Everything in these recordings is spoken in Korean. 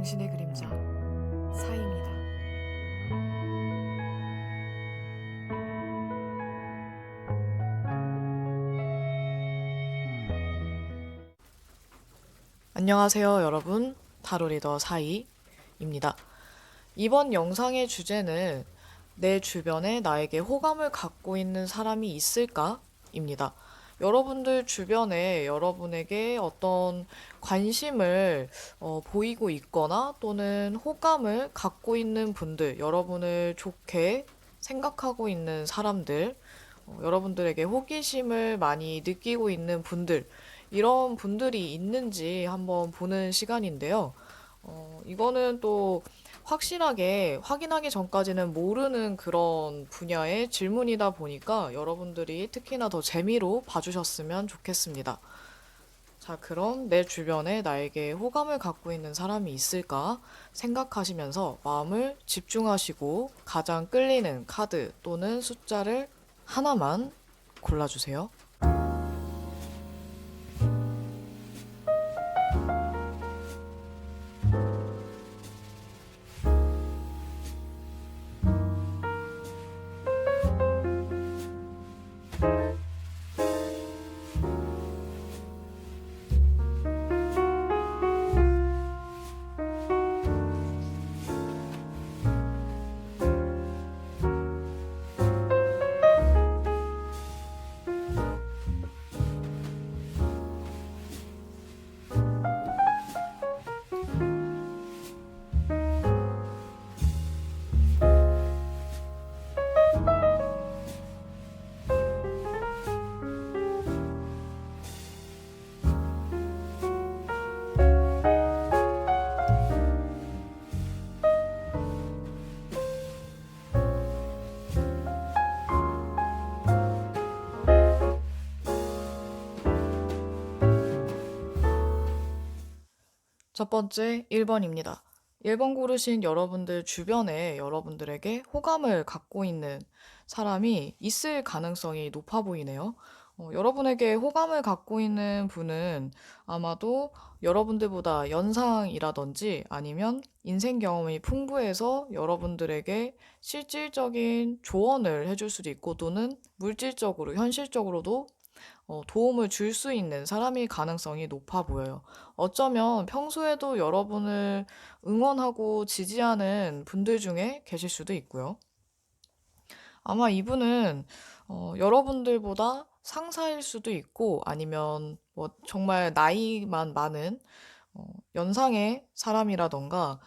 당신의 그림자 사이입니다. 안녕하세요, 여러분. 타로 리더 사이입니다. 이번 영상의 주제는 내 주변에 나에게 호감을 갖고 있는 사람이 있을까?입니다. 여러분들 주변에 여러분에게 어떤 관심을 보이고 있거나 또는 호감을 갖고 있는 분들, 여러분을 좋게 생각하고 있는 사람들, 여러분들에게 호기심을 많이 느끼고 있는 분들, 이런 분들이 있는지 한번 보는 시간인데요. 이거는 또 확실하게 확인하기 전까지는 모르는 그런 분야의 질문이다 보니까 여러분들이 특히나 더 재미로 봐주셨으면 좋겠습니다. 자, 그럼 내 주변에 나에게 호감을 갖고 있는 사람이 있을까 생각하시면서 마음을 집중하시고 가장 끌리는 카드 또는 숫자를 하나만 골라주세요. 첫 번째 1번입니다. 1번 고르신 여러분들 주변에 여러분들에게 호감을 갖고 있는 사람이 있을 가능성이 높아 보이네요. 여러분에게 호감을 갖고 있는 분은 아마도 여러분들보다 연상이라든지 아니면 인생 경험이 풍부해서 여러분들에게 실질적인 조언을 해줄 수도 있고 또는 물질적으로, 현실적으로도 도움을 줄 수 있는 사람일 가능성이 높아 보여요. 어쩌면 평소에도 여러분을 응원하고 지지하는 분들 중에 계실 수도 있고요. 아마 이분은 여러분들보다 상사일 수도 있고 아니면 뭐 정말 나이만 많은 연상의 사람이라던가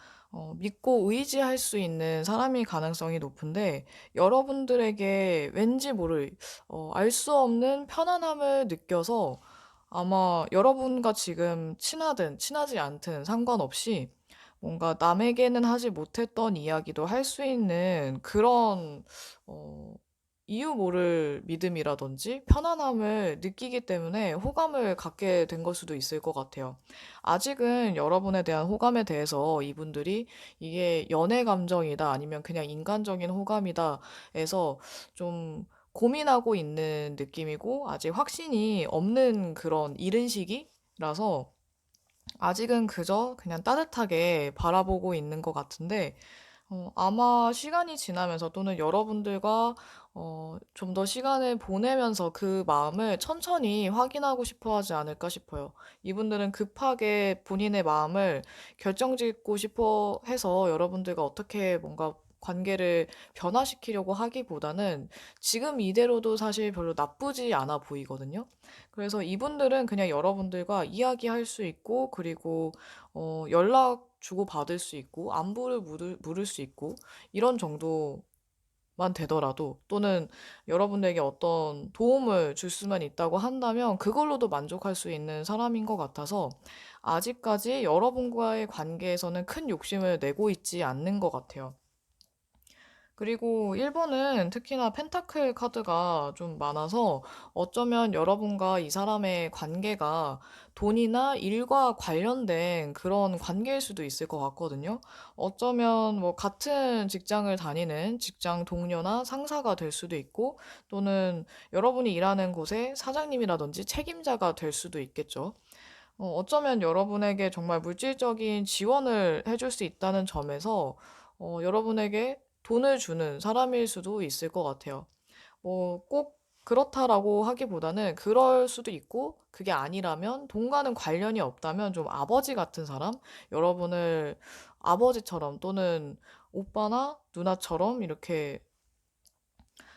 믿고 의지할 수 있는 사람일 가능성이 높은데 여러분들에게 왠지 모를 알 수 없는 편안함을 느껴서 아마 여러분과 지금 친하든 친하지 않든 상관없이 뭔가 남에게는 하지 못했던 이야기도 할 수 있는 그런 어, 이유 모를 믿음이라든지 편안함을 느끼기 때문에 호감을 갖게 된 걸 수도 있을 것 같아요. 아직은 여러분에 대한 호감에 대해서 이분들이 이게 연애 감정이다 아니면 그냥 인간적인 호감이다 해서 좀 고민하고 있는 느낌이고 아직 확신이 없는 그런 이른 시기라서 아직은 그저 그냥 따뜻하게 바라보고 있는 것 같은데 아마 시간이 지나면서 또는 여러분들과 좀 더 시간을 보내면서 그 마음을 천천히 확인하고 싶어 하지 않을까 싶어요. 이분들은 급하게 본인의 마음을 결정짓고 싶어 해서 여러분들과 어떻게 뭔가 관계를 변화시키려고 하기보다는 지금 이대로도 사실 별로 나쁘지 않아 보이거든요. 그래서 이분들은 그냥 여러분들과 이야기할 수 있고, 그리고 연락 주고받을 수 있고, 안부를 물을 수 있고, 이런 정도만 되더라도, 또는 여러분들에게 어떤 도움을 줄 수만 있다고 한다면, 그걸로도 만족할 수 있는 사람인 것 같아서, 아직까지 여러분과의 관계에서는 큰 욕심을 내고 있지 않는 것 같아요. 그리고 1번은 특히나 펜타클 카드가 좀 많아서 어쩌면 여러분과 이 사람의 관계가 돈이나 일과 관련된 그런 관계일 수도 있을 것 같거든요. 어쩌면 뭐 같은 직장을 다니는 직장 동료나 상사가 될 수도 있고 또는 여러분이 일하는 곳의 사장님이라든지 책임자가 될 수도 있겠죠. 어쩌면 여러분에게 정말 물질적인 지원을 해줄 수 있다는 점에서 여러분에게 돈을 주는 사람일 수도 있을 것 같아요. 꼭 그렇다라고 하기보다는 그럴 수도 있고, 그게 아니라면 돈과는 관련이 없다면 좀 아버지 같은 사람? 여러분을 아버지처럼 또는 오빠나 누나처럼 이렇게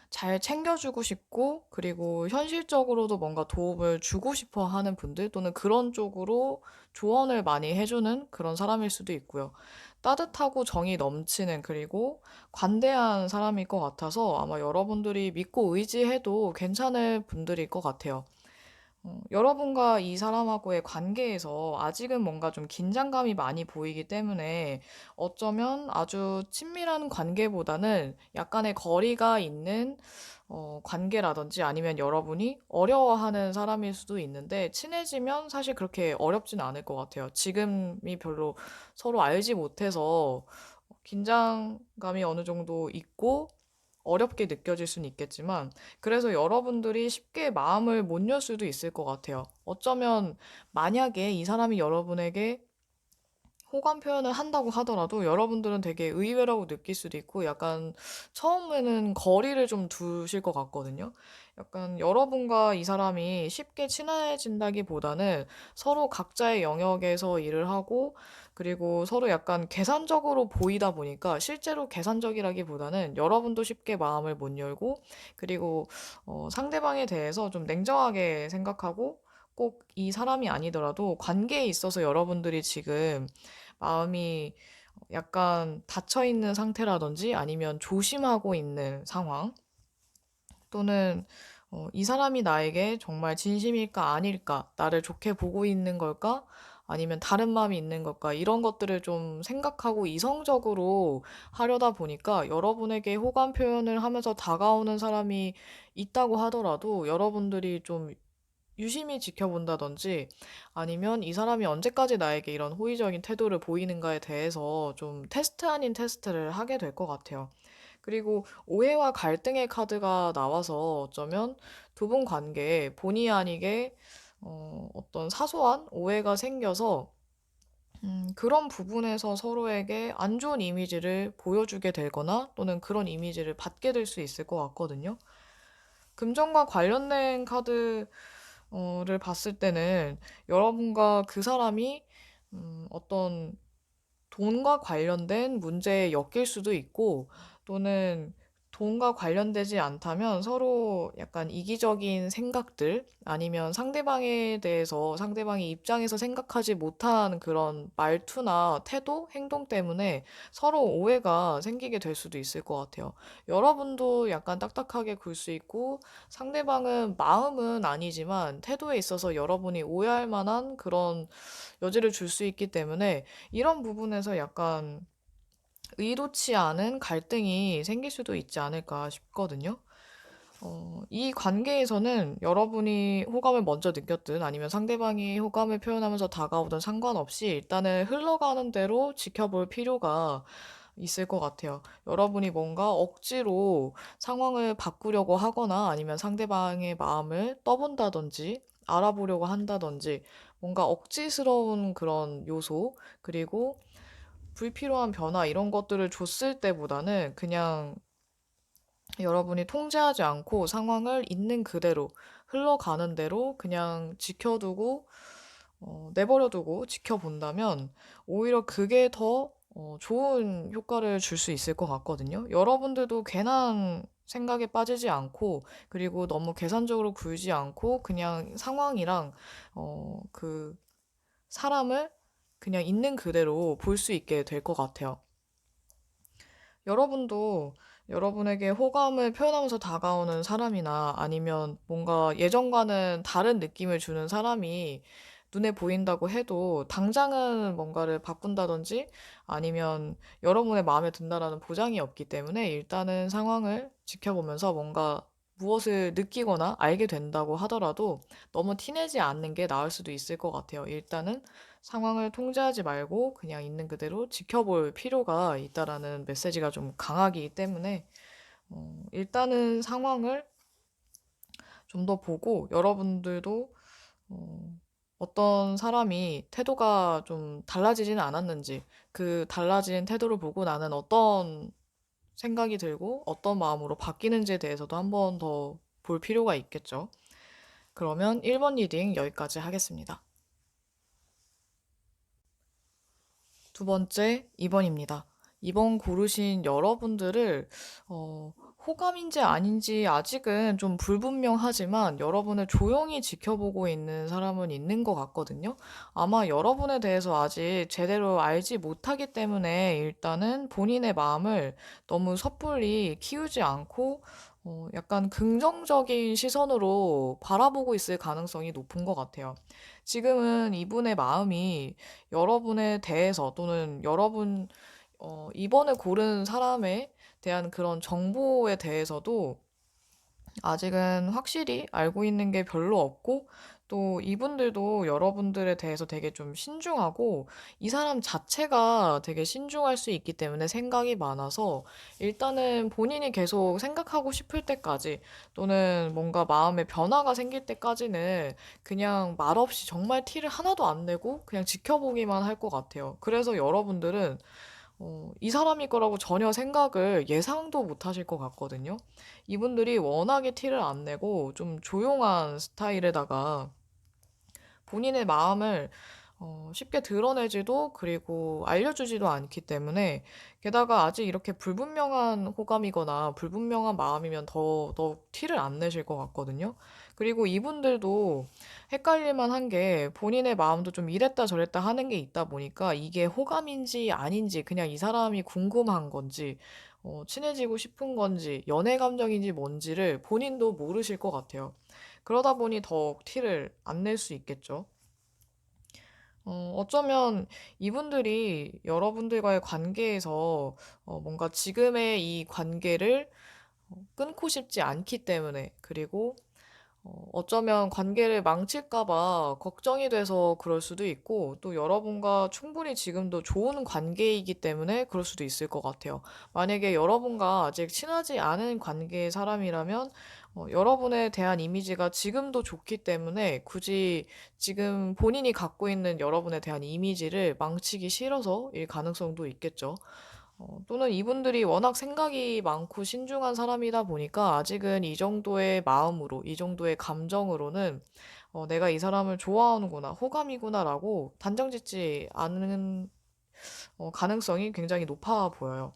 잘 챙겨주고 싶고, 그리고 현실적으로도 뭔가 도움을 주고 싶어 하는 분들, 또는 그런 쪽으로 조언을 많이 해주는 그런 사람일 수도 있고요. 따뜻하고 정이 넘치는, 그리고 관대한 사람일 것 같아서 아마 여러분들이 믿고 의지해도 괜찮을 분들일 것 같아요. 여러분과 이 사람하고의 관계에서 아직은 뭔가 좀 긴장감이 많이 보이기 때문에 어쩌면 아주 친밀한 관계보다는 약간의 거리가 있는 관계라든지, 아니면 여러분이 어려워하는 사람일 수도 있는데, 친해지면 사실 그렇게 어렵진 않을 것 같아요. 지금이 별로 서로 알지 못해서 긴장감이 어느 정도 있고 어렵게 느껴질 수는 있겠지만, 그래서 여러분들이 쉽게 마음을 못 열 수도 있을 것 같아요. 어쩌면 만약에 이 사람이 여러분에게 호감 표현을 한다고 하더라도 여러분들은 되게 의외라고 느낄 수도 있고, 약간 처음에는 거리를 좀 두실 것 같거든요. 약간 여러분과 이 사람이 쉽게 친해진다기보다는 서로 각자의 영역에서 일을 하고, 그리고 서로 약간 계산적으로 보이다 보니까, 실제로 계산적이라기보다는 여러분도 쉽게 마음을 못 열고, 그리고 상대방에 대해서 좀 냉정하게 생각하고, 꼭 이 사람이 아니더라도 관계에 있어서 여러분들이 지금 마음이 약간 닫혀 있는 상태라든지, 아니면 조심하고 있는 상황, 또는 이 사람이 나에게 정말 진심일까 아닐까, 나를 좋게 보고 있는 걸까, 아니면 다른 마음이 있는 걸까, 이런 것들을 좀 생각하고 이성적으로 하려다 보니까, 여러분에게 호감 표현을 하면서 다가오는 사람이 있다고 하더라도 여러분들이 좀 유심히 지켜본다든지, 아니면 이 사람이 언제까지 나에게 이런 호의적인 태도를 보이는가에 대해서 좀 테스트 아닌 테스트를 하게 될 것 같아요. 그리고 오해와 갈등의 카드가 나와서 어쩌면 두 분 관계에 본의 아니게 어떤 사소한 오해가 생겨서 그런 부분에서 서로에게 안 좋은 이미지를 보여주게 되거나, 또는 그런 이미지를 받게 될 수 있을 것 같거든요. 금전과 관련된 카드를 봤을 때는 여러분과 그 사람이 어떤 돈과 관련된 문제에 엮일 수도 있고, 또는 돈과 관련되지 않다면 서로 약간 이기적인 생각들, 아니면 상대방에 대해서 상대방의 입장에서 생각하지 못한 그런 말투나 태도, 행동 때문에 서로 오해가 생기게 될 수도 있을 것 같아요. 여러분도 약간 딱딱하게 굴 수 있고, 상대방은 마음은 아니지만 태도에 있어서 여러분이 오해할 만한 그런 여지를 줄 수 있기 때문에, 이런 부분에서 약간 의도치 않은 갈등이 생길 수도 있지 않을까 싶거든요. 이 관계에서는 여러분이 호감을 먼저 느꼈든, 아니면 상대방이 호감을 표현하면서 다가오든 상관없이 일단은 흘러가는 대로 지켜볼 필요가 있을 것 같아요. 여러분이 뭔가 억지로 상황을 바꾸려고 하거나, 아니면 상대방의 마음을 떠본다든지, 알아보려고 한다든지, 뭔가 억지스러운 그런 요소, 그리고 불필요한 변화, 이런 것들을 줬을 때보다는 그냥 여러분이 통제하지 않고 상황을 있는 그대로, 흘러가는 대로 그냥 지켜두고, 내버려두고 지켜본다면 오히려 그게 더 좋은 효과를 줄 수 있을 것 같거든요. 여러분들도 괜한 생각에 빠지지 않고, 그리고 너무 계산적으로 굴지 않고, 그냥 상황이랑 그 사람을 그냥 있는 그대로 볼 수 있게 될 것 같아요. 여러분도 여러분에게 호감을 표현하면서 다가오는 사람이나, 아니면 뭔가 예전과는 다른 느낌을 주는 사람이 눈에 보인다고 해도, 당장은 뭔가를 바꾼다든지, 아니면 여러분의 마음에 든다라는 보장이 없기 때문에, 일단은 상황을 지켜보면서 뭔가 무엇을 느끼거나 알게 된다고 하더라도 너무 티내지 않는 게 나을 수도 있을 것 같아요. 일단은 상황을 통제하지 말고 그냥 있는 그대로 지켜볼 필요가 있다라는 메시지가 좀 강하기 때문에, 일단은 상황을 좀 더 보고, 여러분들도 어떤 사람이 태도가 좀 달라지지는 않았는지, 그 달라진 태도를 보고 나는 어떤 생각이 들고 어떤 마음으로 바뀌는지에 대해서도 한번 더 볼 필요가 있겠죠. 그러면 1번 리딩 여기까지 하겠습니다. 두 번째, 2번입니다. 2번 고르신 여러분들을, 어, 호감인지 아닌지 아직은 좀 불분명하지만 여러분을 조용히 지켜보고 있는 사람은 있는 것 같거든요. 아마 여러분에 대해서 아직 제대로 알지 못하기 때문에 일단은 본인의 마음을 너무 섣불리 키우지 않고 약간 긍정적인 시선으로 바라보고 있을 가능성이 높은 것 같아요. 지금은 이분의 마음이 여러분에 대해서 또는 이번에 고른 사람에 대한 그런 정보에 대해서도 아직은 확실히 알고 있는 게 별로 없고, 또 이분들도 여러분들에 대해서 되게 좀 신중하고, 이 사람 자체가 되게 신중할 수 있기 때문에 생각이 많아서, 일단은 본인이 계속 생각하고 싶을 때까지, 또는 뭔가 마음의 변화가 생길 때까지는 그냥 말없이 정말 티를 하나도 안 내고 그냥 지켜보기만 할 것 같아요. 그래서 여러분들은 이 사람일 거라고 전혀 생각을 예상도 못 하실 것 같거든요. 이분들이 워낙에 티를 안 내고 좀 조용한 스타일에다가 본인의 마음을 쉽게 드러내지도 그리고 알려주지도 않기 때문에 게다가 아직 이렇게 불분명한 호감이거나 불분명한 마음이면 더더욱 티를 안 내실 것 같거든요. 그리고 이분들도 헷갈릴 만한 게 본인의 마음도 좀 이랬다 저랬다 하는 게 있다 보니까 이게 호감인지 아닌지 그냥 이 사람이 궁금한 건지 친해지고 싶은 건지 연애 감정인지 뭔지를 본인도 모르실 것 같아요. 그러다 보니 더욱 티를 안 낼 수 있겠죠. 어쩌면 이분들이 여러분들과의 관계에서 뭔가 지금의 이 관계를 끊고 싶지 않기 때문에, 그리고 어쩌면 관계를 망칠까 봐 걱정이 돼서 그럴 수도 있고, 또 여러분과 충분히 지금도 좋은 관계이기 때문에 그럴 수도 있을 것 같아요. 만약에 여러분과 아직 친하지 않은 관계의 사람이라면, 여러분에 대한 이미지가 지금도 좋기 때문에 굳이 지금 본인이 갖고 있는 여러분에 대한 이미지를 망치기 싫어서일 가능성도 있겠죠. 또는 이분들이 워낙 생각이 많고 신중한 사람이다 보니까 아직은 이 정도의 마음으로, 이 정도의 감정으로는 내가 이 사람을 좋아하는구나, 호감이구나라고 단정 짓지 않는 가능성이 굉장히 높아 보여요.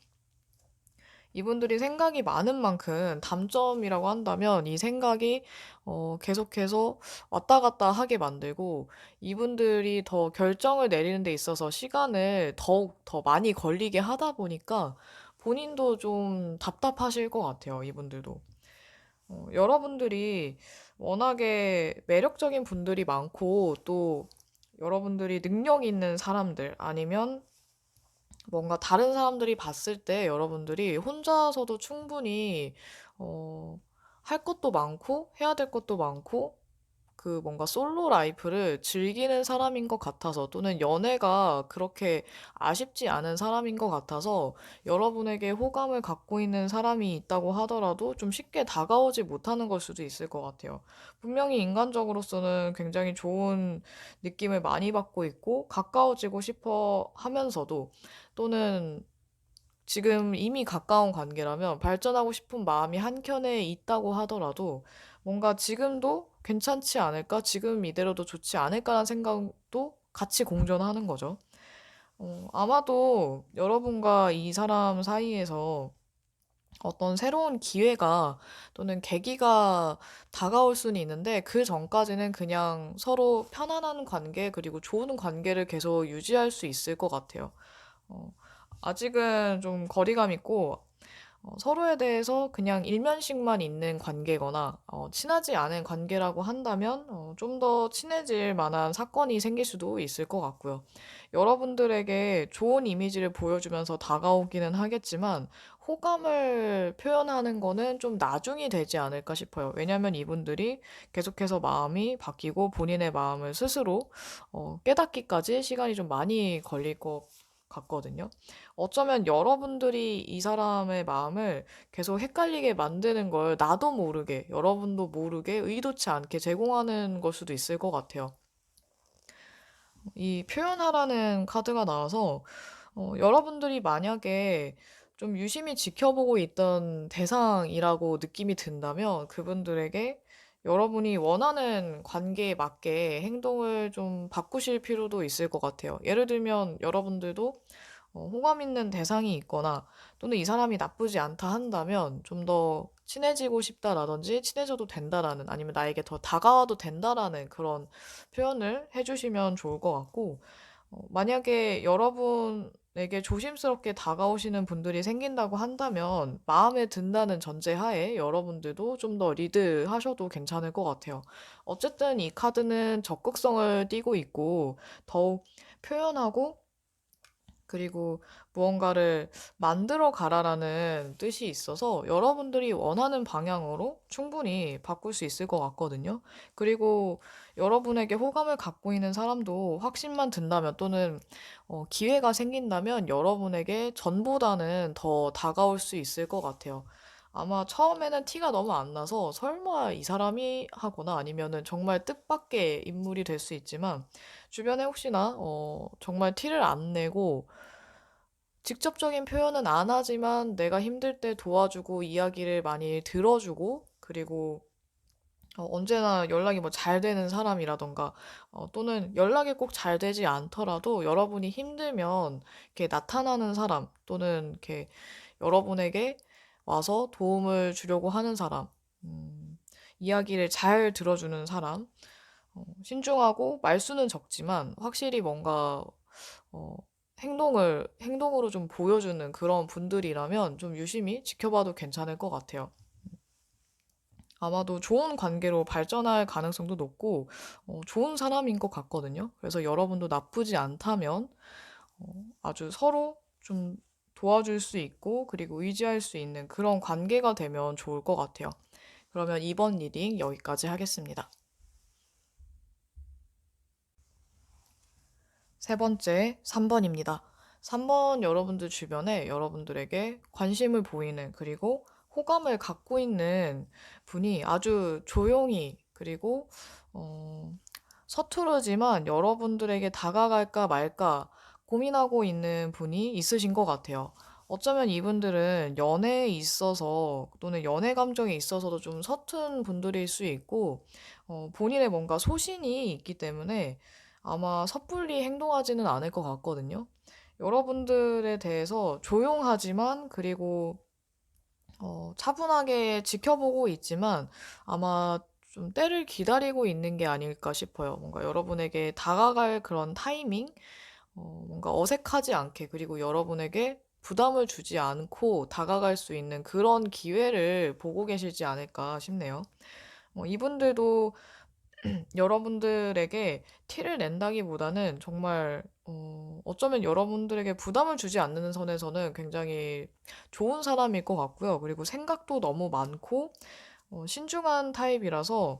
이분들이 생각이 많은 만큼 단점이라고 한다면 이 생각이 계속해서 왔다 갔다 하게 만들고 이분들이 더 결정을 내리는 데 있어서 시간을 더욱 더 많이 걸리게 하다 보니까 본인도 좀 답답하실 것 같아요, 이분들도. 여러분들이 워낙에 매력적인 분들이 많고 또 여러분들이 능력 있는 사람들 아니면 뭔가 다른 사람들이 봤을 때 여러분들이 혼자서도 충분히 어, 할 것도 많고 해야 될 것도 많고 그 뭔가 솔로 라이프를 즐기는 사람인 것 같아서 또는 연애가 그렇게 아쉽지 않은 사람인 것 같아서 여러분에게 호감을 갖고 있는 사람이 있다고 하더라도 좀 쉽게 다가오지 못하는 걸 수도 있을 것 같아요. 분명히 인간적으로서는 굉장히 좋은 느낌을 많이 받고 있고 가까워지고 싶어 하면서도 또는 지금 이미 가까운 관계라면 발전하고 싶은 마음이 한켠에 있다고 하더라도 뭔가 지금도 괜찮지 않을까? 지금 이대로도 좋지 않을까라는 생각도 같이 공존하는 거죠. 아마도 여러분과 이 사람 사이에서 어떤 새로운 기회가 또는 계기가 다가올 수는 있는데 그 전까지는 그냥 서로 편안한 관계 그리고 좋은 관계를 계속 유지할 수 있을 것 같아요. 어, 아직은 좀 거리감 있고 서로에 대해서 그냥 일면식만 있는 관계거나 친하지 않은 관계라고 한다면 좀 더 친해질 만한 사건이 생길 수도 있을 것 같고요. 여러분들에게 좋은 이미지를 보여주면서 다가오기는 하겠지만 호감을 표현하는 거는 좀 나중이 되지 않을까 싶어요. 왜냐하면 이분들이 계속해서 마음이 바뀌고 본인의 마음을 스스로 깨닫기까지 시간이 좀 많이 걸릴 것 같거든요. 어쩌면 여러분들이 이 사람의 마음을 계속 헷갈리게 만드는 걸 나도 모르게, 여러분도 모르게 의도치 않게 제공하는 걸 수도 있을 것 같아요. 이 표현하라는 카드가 나와서 여러분들이 만약에 좀 유심히 지켜보고 있던 대상이라고 느낌이 든다면 그분들에게 여러분이 원하는 관계에 맞게 행동을 좀 바꾸실 필요도 있을 것 같아요. 예를 들면 여러분들도 호감 있는 대상이 있거나 또는 이 사람이 나쁘지 않다 한다면 좀 더 친해지고 싶다라든지 친해져도 된다라는 아니면 나에게 더 다가와도 된다라는 그런 표현을 해주시면 좋을 것 같고 만약에 여러분에게 조심스럽게 다가오시는 분들이 생긴다고 한다면 마음에 든다는 전제하에 여러분들도 좀 더 리드하셔도 괜찮을 것 같아요. 어쨌든 이 카드는 적극성을 띠고 있고 더욱 표현하고 그리고 무언가를 만들어 가라라는 뜻이 있어서 여러분들이 원하는 방향으로 충분히 바꿀 수 있을 것 같거든요. 그리고 여러분에게 호감을 갖고 있는 사람도 확신만 든다면 또는 기회가 생긴다면 여러분에게 전보다는 더 다가올 수 있을 것 같아요. 아마 처음에는 티가 너무 안 나서 설마 이 사람이 하거나 아니면은 정말 뜻밖의 인물이 될 수 있지만 주변에 혹시나 정말 티를 안 내고 직접적인 표현은 안 하지만 내가 힘들 때 도와주고 이야기를 많이 들어주고 그리고 언제나 연락이 뭐 잘 되는 사람이라던가 또는 연락이 꼭 잘 되지 않더라도 여러분이 힘들면 이렇게 나타나는 사람 또는 이렇게 여러분에게 와서 도움을 주려고 하는 사람, 이야기를 잘 들어주는 사람, 신중하고 말수는 적지만 확실히 뭔가 어, 행동으로 좀 보여주는 그런 분들이라면 좀 유심히 지켜봐도 괜찮을 것 같아요. 아마도 좋은 관계로 발전할 가능성도 높고, 좋은 사람인 것 같거든요. 그래서 여러분도 나쁘지 않다면, 아주 서로 좀 도와줄 수 있고, 그리고 의지할 수 있는 그런 관계가 되면 좋을 것 같아요. 그러면 이번 리딩 여기까지 하겠습니다. 세 번째, 3번입니다. 3번 여러분들 주변에 여러분들에게 관심을 보이는 그리고 호감을 갖고 있는 분이 아주 조용히 그리고 어, 서투르지만 여러분들에게 다가갈까 말까 고민하고 있는 분이 있으신 것 같아요. 어쩌면 이분들은 연애에 있어서 또는 연애 감정에 있어서도 좀 서툰 분들일 수 있고 본인의 뭔가 소신이 있기 때문에 아마 섣불리 행동하지는 않을 것 같거든요. 여러분들에 대해서 조용하지만 그리고 차분하게 지켜보고 있지만 아마 좀 때를 기다리고 있는 게 아닐까 싶어요. 뭔가 여러분에게 다가갈 그런 타이밍, 뭔가 어색하지 않게 그리고 여러분에게 부담을 주지 않고 다가갈 수 있는 그런 기회를 보고 계시지 않을까 싶네요. 이분들도 여러분들에게 티를 낸다기보다는 정말 어쩌면 여러분들에게 부담을 주지 않는 선에서는 굉장히 좋은 사람일 것 같고요. 그리고 생각도 너무 많고 신중한 타입이라서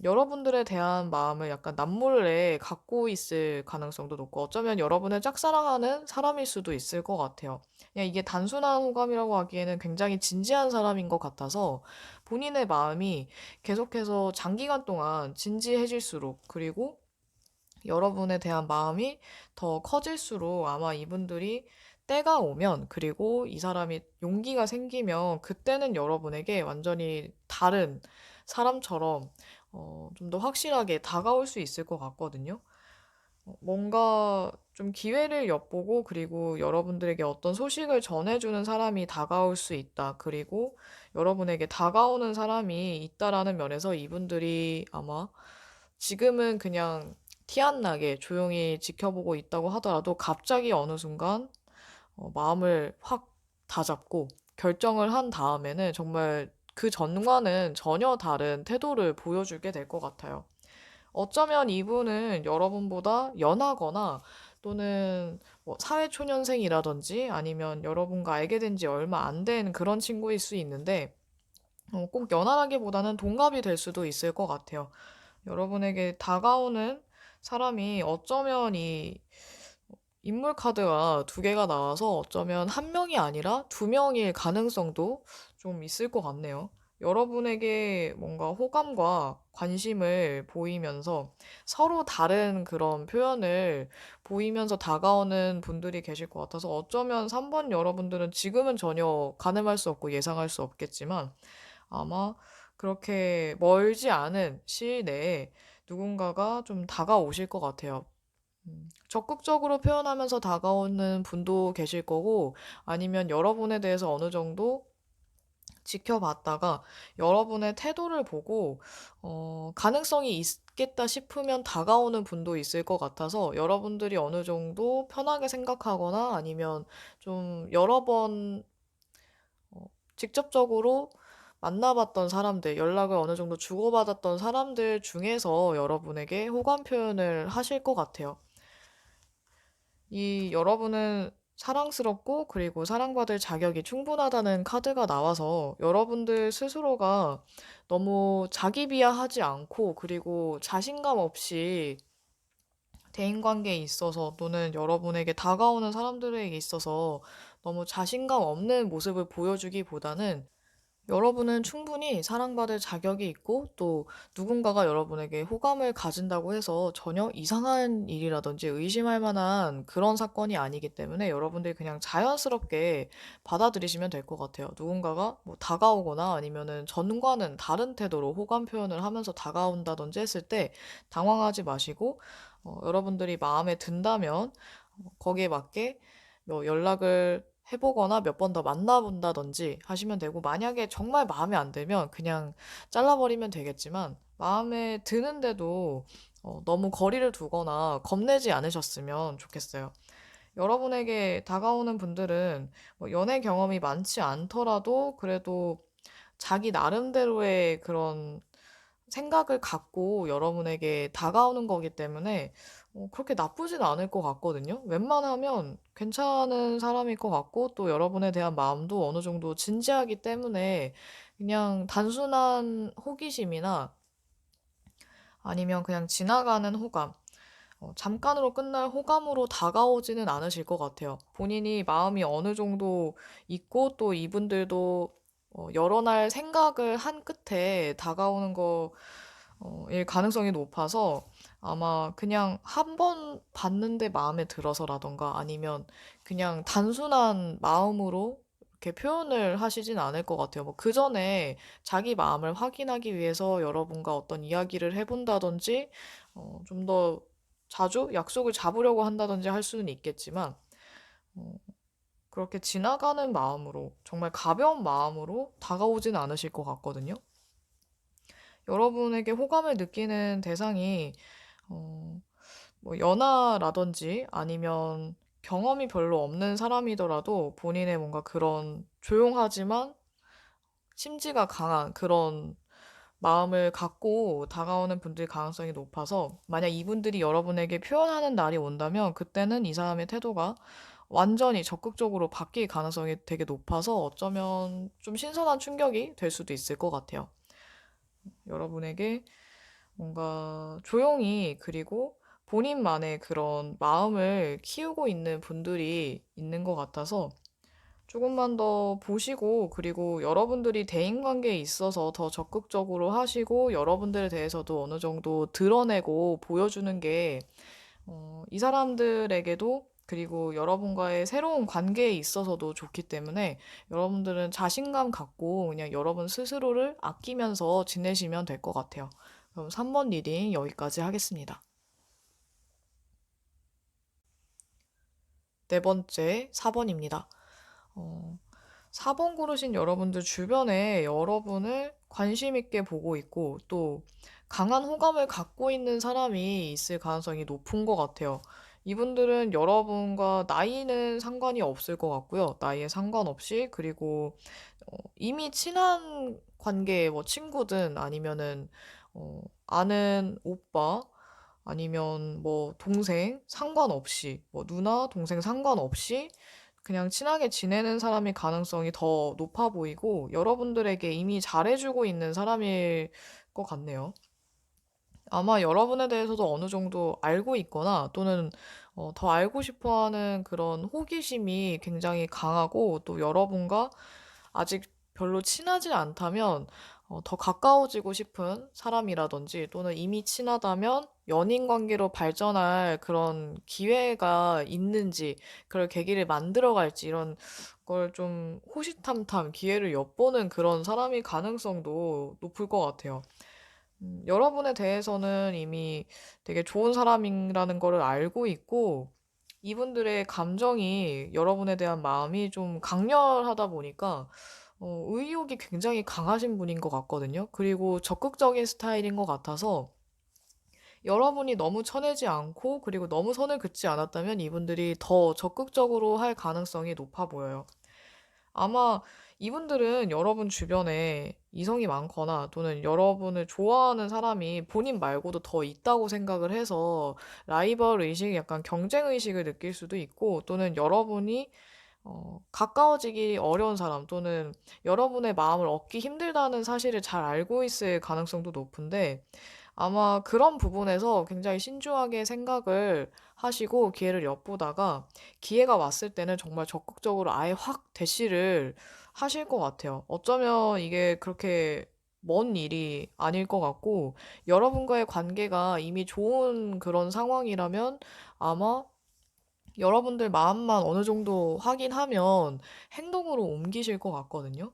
여러분들에 대한 마음을 약간 남몰래 갖고 있을 가능성도 높고 어쩌면 여러분을 짝사랑하는 사람일 수도 있을 것 같아요. 그냥 이게 단순한 호감이라고 하기에는 굉장히 진지한 사람인 것 같아서 본인의 마음이 계속해서 장기간 동안 진지해질수록 그리고 여러분에 대한 마음이 더 커질수록 아마 이분들이 때가 오면 그리고 이 사람이 용기가 생기면 그때는 여러분에게 완전히 다른 사람처럼 좀 더 확실하게 다가올 수 있을 것 같거든요. 뭔가 좀 기회를 엿보고 그리고 여러분들에게 어떤 소식을 전해주는 사람이 다가올 수 있다. 그리고 여러분에게 다가오는 사람이 있다라는 면에서 이분들이 아마 지금은 그냥 티 안 나게 조용히 지켜보고 있다고 하더라도 갑자기 어느 순간 마음을 확 다잡고 결정을 한 다음에는 정말 그 전과는 전혀 다른 태도를 보여주게 될 것 같아요. 어쩌면 이분은 여러분보다 연하거나 또는 뭐 사회초년생이라든지 아니면 여러분과 알게 된 지 얼마 안 된 그런 친구일 수 있는데 꼭 연하라기보다는 동갑이 될 수도 있을 것 같아요. 여러분에게 다가오는 사람이 어쩌면 이 인물 카드가 두 개가 나와서 어쩌면 한 명이 아니라 두 명일 가능성도 좀 있을 것 같네요. 여러분에게 뭔가 호감과 관심을 보이면서 서로 다른 그런 표현을 보이면서 다가오는 분들이 계실 것 같아서 어쩌면 3번 여러분들은 지금은 전혀 가늠할 수 없고 예상할 수 없겠지만 아마 그렇게 멀지 않은 시일 내에 누군가가 좀 다가오실 것 같아요. 적극적으로 표현하면서 다가오는 분도 계실 거고 아니면 여러분에 대해서 어느 정도 지켜봤다가 여러분의 태도를 보고 가능성이 있겠다 싶으면 다가오는 분도 있을 것 같아서 여러분들이 어느 정도 편하게 생각하거나 아니면 좀 여러 번 직접적으로 만나봤던 사람들, 연락을 어느 정도 주고받았던 사람들 중에서 여러분에게 호감 표현을 하실 것 같아요. 이 여러분은 사랑스럽고 그리고 사랑받을 자격이 충분하다는 카드가 나와서 여러분들 스스로가 너무 자기 비하하지 않고 그리고 자신감 없이 대인관계에 있어서 또는 여러분에게 다가오는 사람들에게 있어서 너무 자신감 없는 모습을 보여주기보다는 여러분은 충분히 사랑받을 자격이 있고 또 누군가가 여러분에게 호감을 가진다고 해서 전혀 이상한 일이라든지 의심할 만한 그런 사건이 아니기 때문에 여러분들이 그냥 자연스럽게 받아들이시면 될 것 같아요. 누군가가 뭐 다가오거나 아니면은 전과는 다른 태도로 호감 표현을 하면서 다가온다든지 했을 때 당황하지 마시고 여러분들이 마음에 든다면 거기에 맞게 뭐 연락을 해보거나 몇 번 더 만나본다든지 하시면 되고, 만약에 정말 마음에 안 들면 그냥 잘라버리면 되겠지만, 마음에 드는데도 너무 거리를 두거나 겁내지 않으셨으면 좋겠어요. 여러분에게 다가오는 분들은 뭐 연애 경험이 많지 않더라도 그래도 자기 나름대로의 그런 생각을 갖고 여러분에게 다가오는 거기 때문에 그렇게 나쁘진 않을 것 같거든요. 웬만하면 괜찮은 사람일 것 같고 또 여러분에 대한 마음도 어느 정도 진지하기 때문에 그냥 단순한 호기심이나 아니면 그냥 지나가는 호감, 잠깐으로 끝날 호감으로 다가오지는 않으실 것 같아요. 본인이 마음이 어느 정도 있고 또 이분들도 여러 날 생각을 한 끝에 다가오는 일 가능성이 높아서 아마 그냥 한 번 봤는데 마음에 들어서라던가 아니면 그냥 단순한 마음으로 이렇게 표현을 하시진 않을 것 같아요. 뭐 그 전에 자기 마음을 확인하기 위해서 여러분과 어떤 이야기를 해본다든지, 좀 더 자주 약속을 잡으려고 한다든지 할 수는 있겠지만, 어, 그렇게 지나가는 마음으로, 정말 가벼운 마음으로 다가오진 않으실 것 같거든요. 여러분에게 호감을 느끼는 대상이, 어, 뭐 연하라든지 아니면 경험이 별로 없는 사람이더라도 본인의 뭔가 그런 조용하지만 심지가 강한 그런 마음을 갖고 다가오는 분들 가능성이 높아서 만약 이분들이 여러분에게 표현하는 날이 온다면 그때는 이 사람의 태도가 완전히 적극적으로 바뀔 가능성이 되게 높아서 어쩌면 좀 신선한 충격이 될 수도 있을 것 같아요. 여러분에게 뭔가 조용히 그리고 본인만의 그런 마음을 키우고 있는 분들이 있는 것 같아서 조금만 더 보시고 그리고 여러분들이 대인관계에 있어서 더 적극적으로 하시고 여러분들에 대해서도 어느 정도 드러내고 보여주는 게 이 사람들에게도 그리고 여러분과의 새로운 관계에 있어서도 좋기 때문에 여러분들은 자신감 갖고 그냥 여러분 스스로를 아끼면서 지내시면 될 것 같아요. 그럼 3번 리딩 여기까지 하겠습니다. 네 번째, 4번입니다. 어, 4번 고르신 여러분들 주변에 여러분을 관심 있게 보고 있고 또 강한 호감을 갖고 있는 사람이 있을 가능성이 높은 것 같아요. 이분들은 여러분과 나이는 상관이 없을 것 같고요. 나이에 상관없이 그리고 이미 친한 관계 뭐 친구든 아니면은 아는 오빠 아니면 뭐 동생 상관없이 뭐 누나 동생 상관없이 그냥 친하게 지내는 사람의 가능성이 더 높아 보이고 여러분들에게 이미 잘해주고 있는 사람일 것 같네요. 아마 여러분에 대해서도 어느 정도 알고 있거나 또는 더 알고 싶어 하는 그런 호기심이 굉장히 강하고 또 여러분과 아직 별로 친하지 않다면 더 가까워지고 싶은 사람이라든지 또는 이미 친하다면 연인 관계로 발전할 그런 기회가 있는지 그럴 계기를 만들어 갈지 이런 걸 좀 호시탐탐 기회를 엿보는 그런 사람일 가능성도 높을 것 같아요. 여러분에 대해서는 이미 되게 좋은 사람이라는 거를 알고 있고, 이분들의 감정이 여러분에 대한 마음이 좀 강렬하다 보니까, 의욕이 굉장히 강하신 분인 것 같거든요. 그리고 적극적인 스타일인 것 같아서, 여러분이 너무 쳐내지 않고, 그리고 너무 선을 긋지 않았다면 이분들이 더 적극적으로 할 가능성이 높아 보여요. 아마 이분들은 여러분 주변에 이성이 많거나 또는 여러분을 좋아하는 사람이 본인 말고도 더 있다고 생각을 해서 라이벌 의식, 약간 경쟁 의식을 느낄 수도 있고 또는 여러분이 가까워지기 어려운 사람 또는 여러분의 마음을 얻기 힘들다는 사실을 잘 알고 있을 가능성도 높은데 아마 그런 부분에서 굉장히 신중하게 생각을 하시고 기회를 엿보다가 기회가 왔을 때는 정말 적극적으로 아예 확 대시를 하실 것 같아요. 어쩌면 이게 그렇게 먼 일이 아닐 것 같고 여러분과의 관계가 이미 좋은 그런 상황이라면 아마 여러분들 마음만 어느 정도 확인하면 행동으로 옮기실 것 같거든요.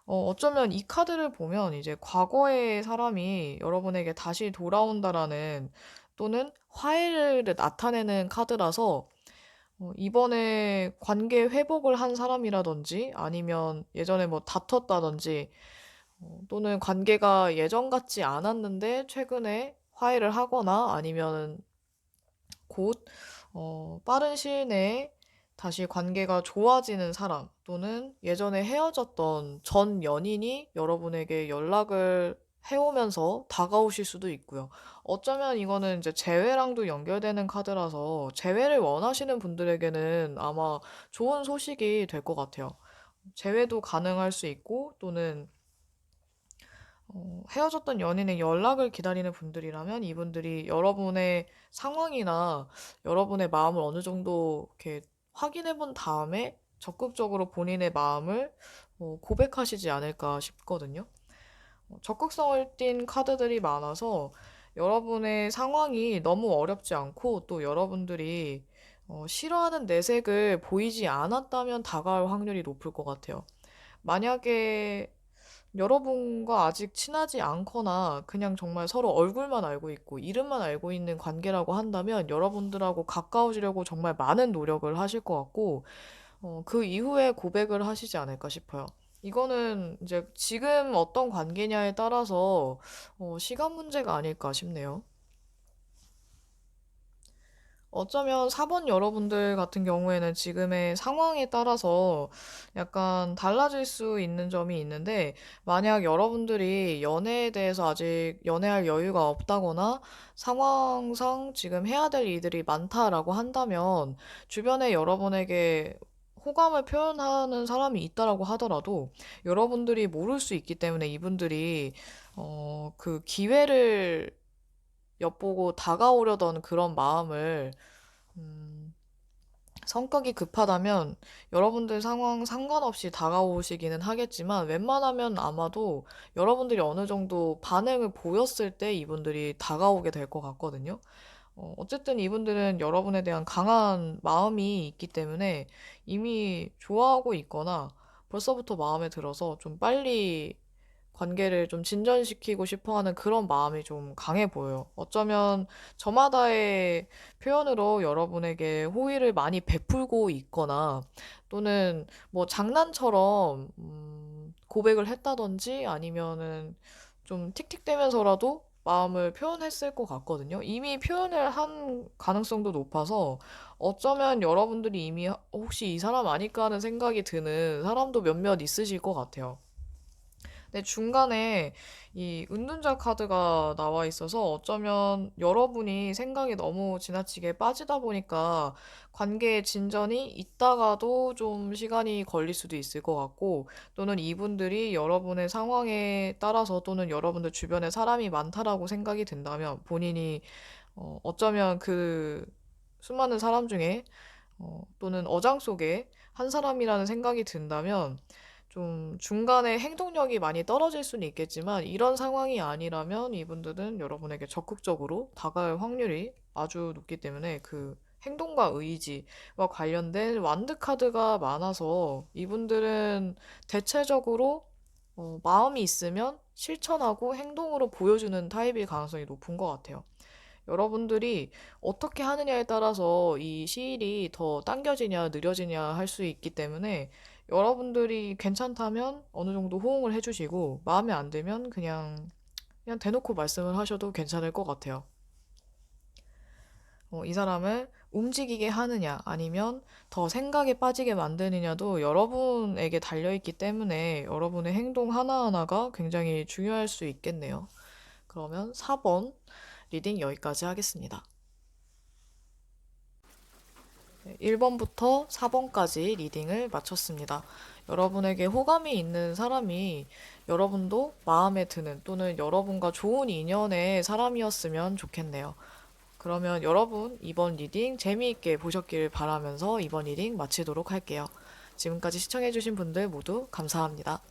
어쩌면 이 카드를 보면 이제 과거의 사람이 여러분에게 다시 돌아온다라는 또는 화해를 나타내는 카드라서 이번에 관계 회복을 한 사람이라든지 아니면 예전에 뭐 다퉜다든지 또는 관계가 예전 같지 않았는데 최근에 화해를 하거나 아니면 곧 빠른 시일 내에 다시 관계가 좋아지는 사람 또는 예전에 헤어졌던 전 연인이 여러분에게 연락을 해오면서 다가오실 수도 있고요. 어쩌면 이거는 이제 재회랑도 연결되는 카드라서 재회를 원하시는 분들에게는 아마 좋은 소식이 될 것 같아요. 재회도 가능할 수 있고 또는 헤어졌던 연인의 연락을 기다리는 분들이라면 이분들이 여러분의 상황이나 여러분의 마음을 어느 정도 이렇게 확인해 본 다음에 적극적으로 본인의 마음을 고백하시지 않을까 싶거든요. 적극성을 띤 카드들이 많아서 여러분의 상황이 너무 어렵지 않고 또 여러분들이 싫어하는 내색을 보이지 않았다면 다가올 확률이 높을 것 같아요. 만약에 여러분과 아직 친하지 않거나 그냥 정말 서로 얼굴만 알고 있고 이름만 알고 있는 관계라고 한다면 여러분들하고 가까워지려고 정말 많은 노력을 하실 것 같고 그 이후에 고백을 하시지 않을까 싶어요. 이거는 이제 지금 어떤 관계냐에 따라서 시간 문제가 아닐까 싶네요. 어쩌면 4번 여러분들 같은 경우에는 지금의 상황에 따라서 약간 달라질 수 있는 점이 있는데, 만약 여러분들이 연애에 대해서 아직 연애할 여유가 없다거나 상황상 지금 해야 될 일들이 많다라고 한다면, 주변에 여러분에게 호감을 표현하는 사람이 있다라고 하더라도 여러분들이 모를 수 있기 때문에 이분들이 그 기회를 엿보고 다가오려던 그런 마음을 음, 성격이 급하다면 여러분들 상황 상관없이 다가오시기는 하겠지만 웬만하면 아마도 여러분들이 어느 정도 반응을 보였을 때 이분들이 다가오게 될 것 같거든요. 어쨌든 이분들은 여러분에 대한 강한 마음이 있기 때문에 이미 좋아하고 있거나 벌써부터 마음에 들어서 좀 빨리 관계를 좀 진전시키고 싶어 하는 그런 마음이 좀 강해 보여요. 어쩌면 저마다의 표현으로 여러분에게 호의를 많이 베풀고 있거나 또는 뭐 장난처럼 고백을 했다든지 아니면은 좀 틱틱대면서라도 마음을 표현했을 것 같거든요. 이미 표현을 한 가능성도 높아서 어쩌면 여러분들이 이미 혹시 이 사람 아닐까 하는 생각이 드는 사람도 몇몇 있으실 것 같아요. 네, 중간에 이 은둔자 카드가 나와 있어서 어쩌면 여러분이 생각이 너무 지나치게 빠지다 보니까 관계의 진전이 있다가도 좀 시간이 걸릴 수도 있을 것 같고 또는 이분들이 여러분의 상황에 따라서 또는 여러분들 주변에 사람이 많다라고 생각이 든다면 본인이 어쩌면 그 수많은 사람 중에 또는 어장 속에 한 사람이라는 생각이 든다면 좀 중간에 행동력이 많이 떨어질 수는 있겠지만 이런 상황이 아니라면 이분들은 여러분에게 적극적으로 다가갈 확률이 아주 높기 때문에 그 행동과 의지와 관련된 완드 카드가 많아서 이분들은 대체적으로 마음이 있으면 실천하고 행동으로 보여주는 타입일 가능성이 높은 것 같아요. 여러분들이 어떻게 하느냐에 따라서 이 시일이 더 당겨지냐, 느려지냐 할 수 있기 때문에 여러분들이 괜찮다면 어느 정도 호응을 해주시고 마음에 안 들면 그냥 대놓고 말씀을 하셔도 괜찮을 것 같아요. 이 사람을 움직이게 하느냐 아니면 더 생각에 빠지게 만드느냐도 여러분에게 달려있기 때문에 여러분의 행동 하나하나가 굉장히 중요할 수 있겠네요. 그러면 4번 리딩 여기까지 하겠습니다. 1번부터 4번까지 리딩을 마쳤습니다. 여러분에게 호감이 있는 사람이 여러분도 마음에 드는 또는 여러분과 좋은 인연의 사람이었으면 좋겠네요. 그러면 여러분 이번 리딩 재미있게 보셨길 바라면서 이번 리딩 마치도록 할게요. 지금까지 시청해주신 분들 모두 감사합니다.